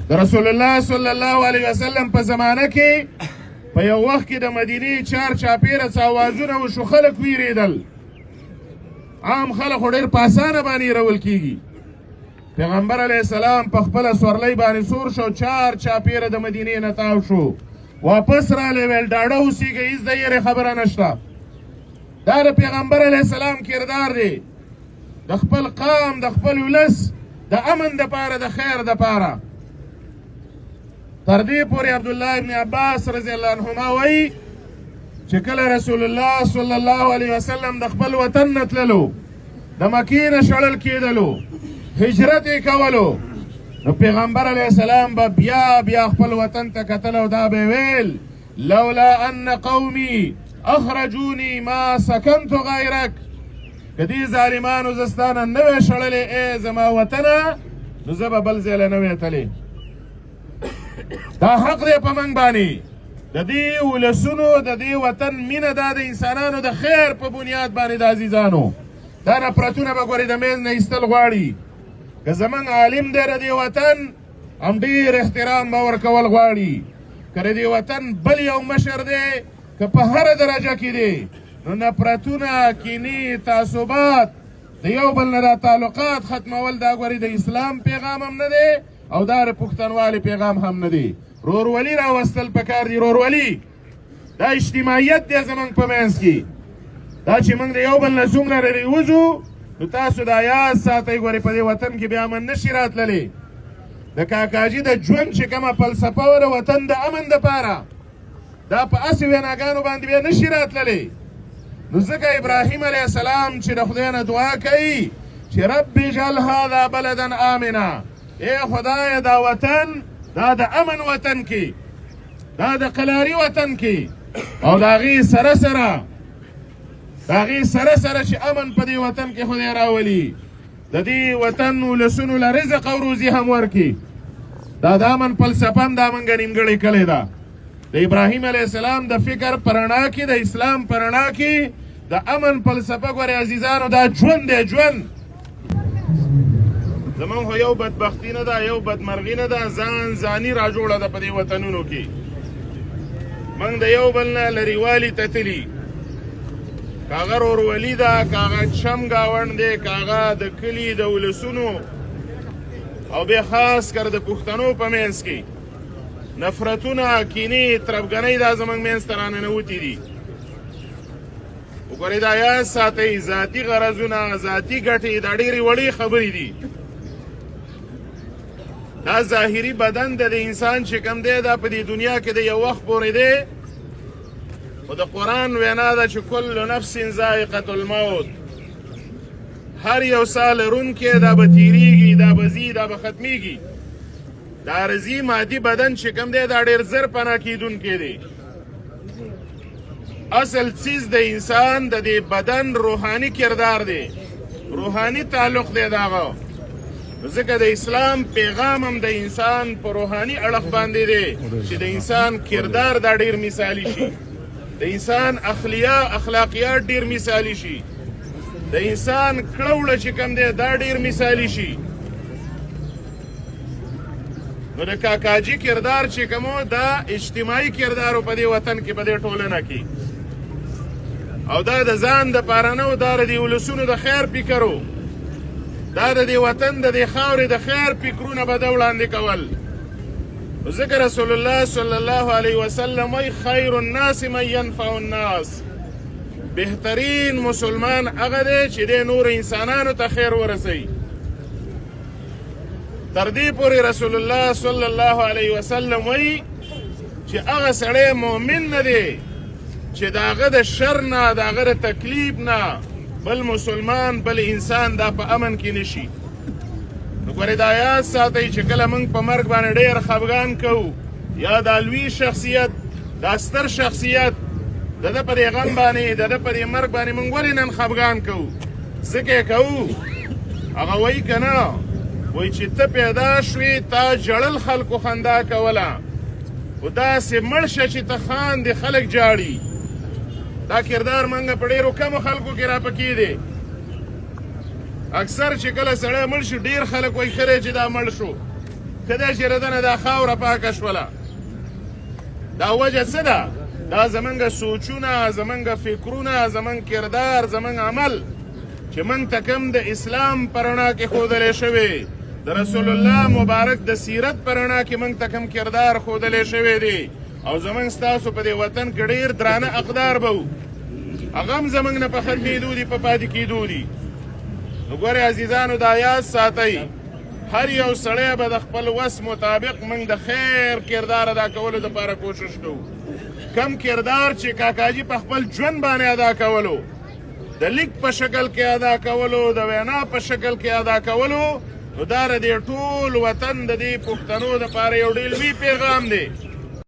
د رسول الله صلی الله علیه وسلم په زمانه کې په یو وخت کې د مدینې چار چاپیره څه اوازونه وشو، خلک ویرېدل. عام خلک خو ډېر په اسانه باندې هېرول کېږي. پیغمبر علیه السلام په خپله سورلۍ باندې سور شو، چار چاپیره د مدینې نه تاو شو، واپس رالی، ویل ډاډه اوسېږئ، هېڅ د یېرې خبره نشته. دا د پیغمبر علیه السلام کردار دی، د خپل قام، د خپل ولس د امن دپاره، د خیر دپاره. تر دې پورې عبدالله ابن عباس رضی الله عنهما وایي چې کله رسول الله صلی الله علیه وسلم د خپل وطن نه تللو، د مکې نه شړل کېدلو، هجرت یې کولو، نو پیغمبر علیه السلام به بیا خپل وطن ته کتل او دا به ویل لولا ان قومي اخرجوني ما سکنت غیرک، که دې ظالمانو زه ستا نه نه وی شړلی ای زما وطنه، نو زه به بل ځای له نه وی تلی. دا حق دی په موږ باندې، د دې ولسونو، د دې وطن مینه دا د انسانانو د خیر په بنیاد باندې د عزیزانو. دا نفرتونه به ګورې د منځ نه ایستل غواړي. که زموږ عالم دی د دې وطن، هم ډېر احترام به ورکول غواړي. که د دې وطن بل یو مشر دی، که په هره درجه کې دی، نو نفرتونه، کینې، تعصبات، د یو بل نه دا تعلقات ختمول، دا ګورې د اسلام پیغام هم نه دی او دا د پښتنوالي پیغام هم نه دی. رورولي راوستل پکار دي. رورولي دا اجتماعیت دی زموږ په منځ کې. دا چې موږ د یو بل نه څومره لرې وځو، نو تاسو دا یاد ساتئ، ګورې په دې وطن کې بیا امن نشي راتللی. د کاکاجي د ژوند چې کومه فلسفه وه د وطن د امن دپاره، دا په هسې ویناګانو باندې بیا نشي راتللی. نو ځکه ابراهیم علیه السلام چې د خدای نه دعا کوي چې رب اجعل هذا بلدا آمنا، ای خدایه دا وطن، دا د امن وطن کې، دا د قلاري وطن کې، او د هغې سره سره چې امن په دې وطن کې خدای راولي، د دې وطن ولسونو له رزق او روزي هم ورکړي. دا د امن فلسفه هم دا موږ نیمګړې کړې ده. د ابراهیم علیه السلام د فکر په رڼا کې، د اسلام په رڼا کې د امن فلسفه ګورې عزیزانو، دا ژوند دی، ژوند. زمونږ خو یو بدبختي نه ده، یو بدمرغي نه ده، ځاني را جوړه ده په دې وطنونو کې. موږ د یو بل نه لرېوالي ته تلي، که هغه رورولي ده، که هغه چم ګاونډ دی، که هغه د کلي د ولسونو، او بیا خاص کر د پښتنو په منځ کې نفرتونه، کینې، تربګنۍ دا زموږ منځ ته راننوتي دي. وګورئ دا یاد ساتئ، ذاتي غرضونه، ذاتي ګټې دا ډېرې وړې خبرې دي. دا ظاهري بدن د انسان چې کوم دی، دا په دې دنیا کې د یو وخت پورې دی. خو د قرآن وینا ده چې کل نفس ذائقة الموت، هر یو سا لرونکی دا به تیریږي، دا به ځي، دا به ختمیږي. دا عرضي مادي بدن چې کوم دی، دا ډېر زر پناه کېدونکی دی. اصل څیز د انسان د دې بدن روحاني کردار دی، روحاني تعلق دی د هغه. ځکه د اسلام پیغام هم د انسان په روحاني اړخ باندې دی چې د انسان کردار دا ډېر مثالي شي، د انسان اخلاقیات ډېر مثالي شي، د انسان کړه چې کوم دی دا ډېر مثالي شي. نو د کاکاجي کردار چې کومو، دا اجتماعي کردارو په دې وطن کې، په دې ټولنه کې، او دا د ځان دپاره نه و، دا د دې ولسونو د خیر فکرو، دا د دې وطن د دې خاورې د خیر فکرونه به ده وړاندې کول. ځکه رسول الله صلی الله علیه وسلم وایي خیر الناس من ینفع الناس، بهترین مسلمان هغه دی چې دی نور انسانانو ته خیر ورسوي. تر دې پورې رسول الله صلی الله علیه وسلم وایي چې هغه سړی مؤمن نه دی چې د هغه د شر نه، د هغه د تکلیف نه بل مسلمان، بل انسان دا په امن کې نشي. نو ګورئ دا یاد ساتئ چې کله موږ په مرګ باندې ډېر خفګان کوو، یا دا لوی شخصیت، دا ستر شخصیت، د ده په دې غم باندې، د ده په دې مرګ باندې موږ ولې نن خفګان کوو؟ ځکه یې کوو، هغه وایي که نه، وایي چې ته پیدا شوې، تا ژړل خلکو خندا کوله، خو داسې مړ شه چې ته خاندې خلک جاړي. دا کردار موږ په ډېرو کمو خلکو کې راپکې دی. اکثر چې کله سړی مړ شي، ډېر خلک وایي ښه دی چې دا مړ شو، کدی چې ردنه دا خاوره پاکه شوله دا وجه څه ده دا زمونږ سوچونه زمونږ فکرونه زمونږ کردار زمونږ عمل چې موږ ته کوم د اسلام په رڼا کې ښودلی شوی د رسول الله مبارک د سیرت په رڼا کې موږ ته کوم کردار ښودلی شوی دی او زمونږ ستاسو په دې وطن کې ډېر درانه اقدار به وو هغه هم زمونږ نه په ختمېدو دي په پاتې کېدو دي نو ګورې عزیزانو دا یاد ساتئ هر یو سړی به د خپل وس مطابق موږ د خیر کردار ادا کولو دپاره کوشش کوو کم کردار چې کاکاجي په خپل ژوند باندې ادا کولو د لیک په شکل کې ادا کولو د وینا په شکل کې ادا کولو نو دا د دې ټول وطن د دې پښتنو دپاره یو ډېر لوی پیغام دی